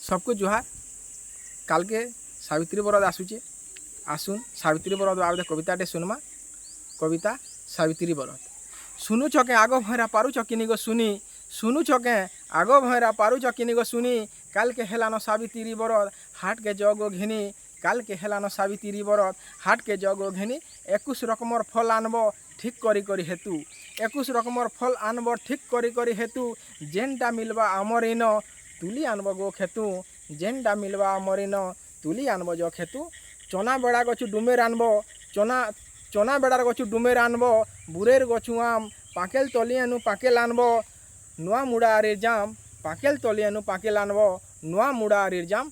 सबको जुहार। काल के सावित्री बरद आसुचे आसुन सावित्री बरद बाबद कविताटे सुनमा। कविता सावित्री बरद। सुनुछ के आग भैरा पारुच किनी गो सुनी, सुनुछ के आग भैरा पारुच किनी गो सुनी, काल के हेलान सावित्री बरद हाट के जगो घिनी, काल के हेलान सावित्री बरद हाट के जगो घिनी। 21 रकमर फल आनब ठीक करी करी हेतु, 21 रकमर फल आनब ठीक करी करी हेतु, जेनटा मिलवा आमर इन तुली आनब गो खेतु, जेनटा मिलवा आमर इन तुली आनब जो खेतु। चना बेड़ा गचु डुमेर आनब, चना बेड़ार गचु डुमेर आनब, बुरेर गचु आम पाकेल तलियानु पाकेल आनब, नुआ मुड़ा आरिर जाम पाकेल तलियानु पाकेल आनब, नुआ मुड़ा आरिर जाम।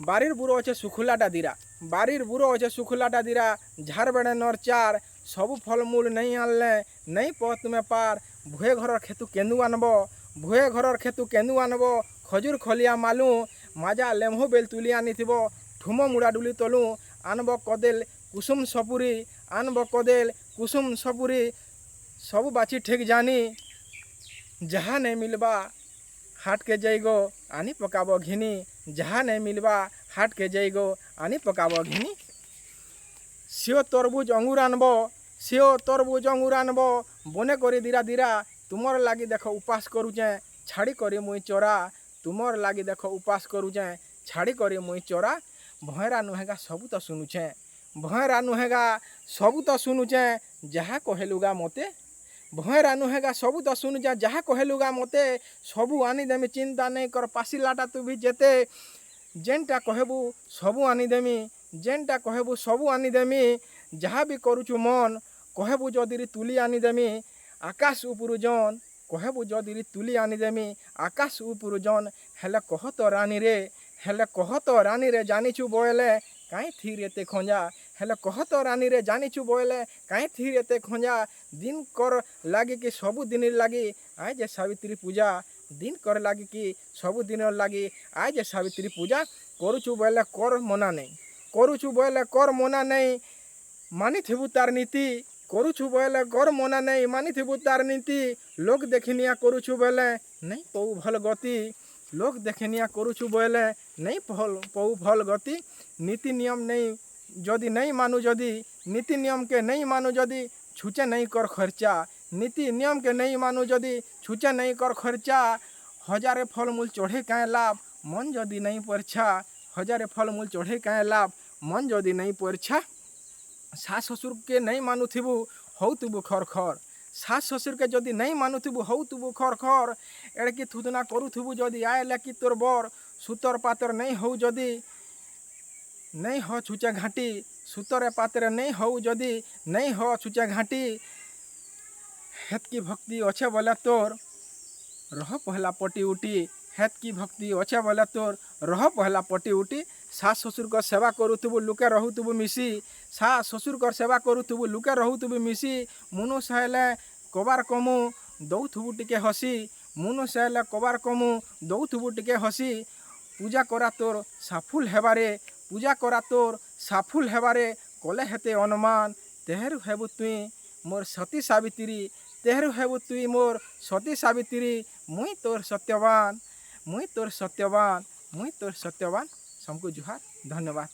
बारिर बुरो अच्छे सुखुलाटा दीरा, बारिर बुरो अच्छे सुखुलाटा दीरा, झार बेड़े नर चार, सबु फलमूल नहीं आनले नहीं प तुम्हें पार। भुए घर खेतु केंदु आनब, भुए घर खेतु केंदु आनब, खजूर खलिया मालू माजा लेम्हो बेल तुली आनीथिब, ठुम मुड़ा डुली तलू आनब कदेल कुसुम सपुरी, आनब कदेल कुसुम सपुरी। सबु बाची ठीक जानी जहाँ नहीं मिलबा हाट के जइगो आनी पकाब घिनी, जहाँ नहीं मिलबा हाट के जइगो आनी पकाब घिनी। सेव तरबुज अंगूर आनब, सेव तरबुज अंगूर आनब, बने करी दीरा दीरा, तुमर लागी देख उपास करुचे छाड़ी करी मुई चोरा, तुमर लागी देख उपास करुचे छाड़ी करी मुई चोरा। भैरा नुहेगा सबू तो सुनुचे, भैरा नुहेगा सबू तो सुनुचे जहाँ कहेलुगा मते, भैरा नुहेगा सबू तो सुनुचे जहाँ कहेलुगा मते। सबू आनी देमी चिंता नहीं कर पासिलाटा तू भी जेते, जेनटा कहबू सबू आनी देमी, जेनटा कहबू सबू आनी देमी। जहाँ भी करुचु मन कहबू जदि तुली आनी देमी, आकाश उपरु जन कहबू जदि तुली आनी देमी, आकाश उपरु जन। हेले कह तो रानी रे, हेले कह तो रानी रे जानिचु बोले काई थी एते खंजा, हेले कह तो रानी रे जानिचु बोले काई थी एते खंजा। दिन कर लागे कि सबू दिन लागी आय जे सावित्री पूजा, दिन कर लागे कि सबू दिन लागी आय जे सावित्री पूजा। करुचु बोले कर मना नहीं, करुचु बोले कर मना नहीं मानी थिबु तार नीति, करुचु बोले कर मना नहीं मानी थिबु तार नीति। लोक देखनिया करुचु बोले नहीं पऊ भल गति, लोक देखनिया करुचु बोले नहीं पऊ भल गति। नीति नियम नहीं जदि नहीं मानु, जदि नीति नियम के नहीं मानु, जदि छुचे नहीं कर खर्चा, नीति नियम के नहीं मानु जदि छुचे नहीं कर खर्चा। हजारे फल मूल चढ़े काए लाभ मन जदि नहीं परछा, हजारे फल मूल चढ़े काए लाभ मन जदि नहीं परछा। सास ससुर के नहीं मानुथिबु हौ तुबु खर खर, सास ससुर के जदि नहीं मानुथिबु हौ तुबु खर खर। एड़की थुदना करुथिबु जदि आएला कि तोर बर, सुतर पातर नहीं हौ जदि नहीं हो छुचा घाटी, सुतर पातर नहीं हौ जदि नहीं हो छुचा घाटी। हेत की भक्ति अच्छे बोला तोर रह पहला पटी उठी, हेत की भक्ति अच्छे बोला तोर रह पहला पटी उठी। सास ससुर कर सेवा करुथुबु लुके रहुथुबु मिसी, सास ससुर कर सेवा करुथुबु लुके रहुथुबु मिसी। मुनु सहले कबार कमु दौथुबु टिके हसी, मुनु सहले कबार कमु दौथुबु टिके हसी। पूजा करा तोर साफुल हेबारे, पूजा करा तोर साफुल हेबारे, कले हेते अनुमान तेहरु हेबु तुई मोर सती सावित्री, तेहरु हेबु तुई मोर सती सावित्री। मुई तोर सत्यवान, मुई तोर सत्यवान, मुई तोर सत्यवान। सबको जुहार, धन्यवाद।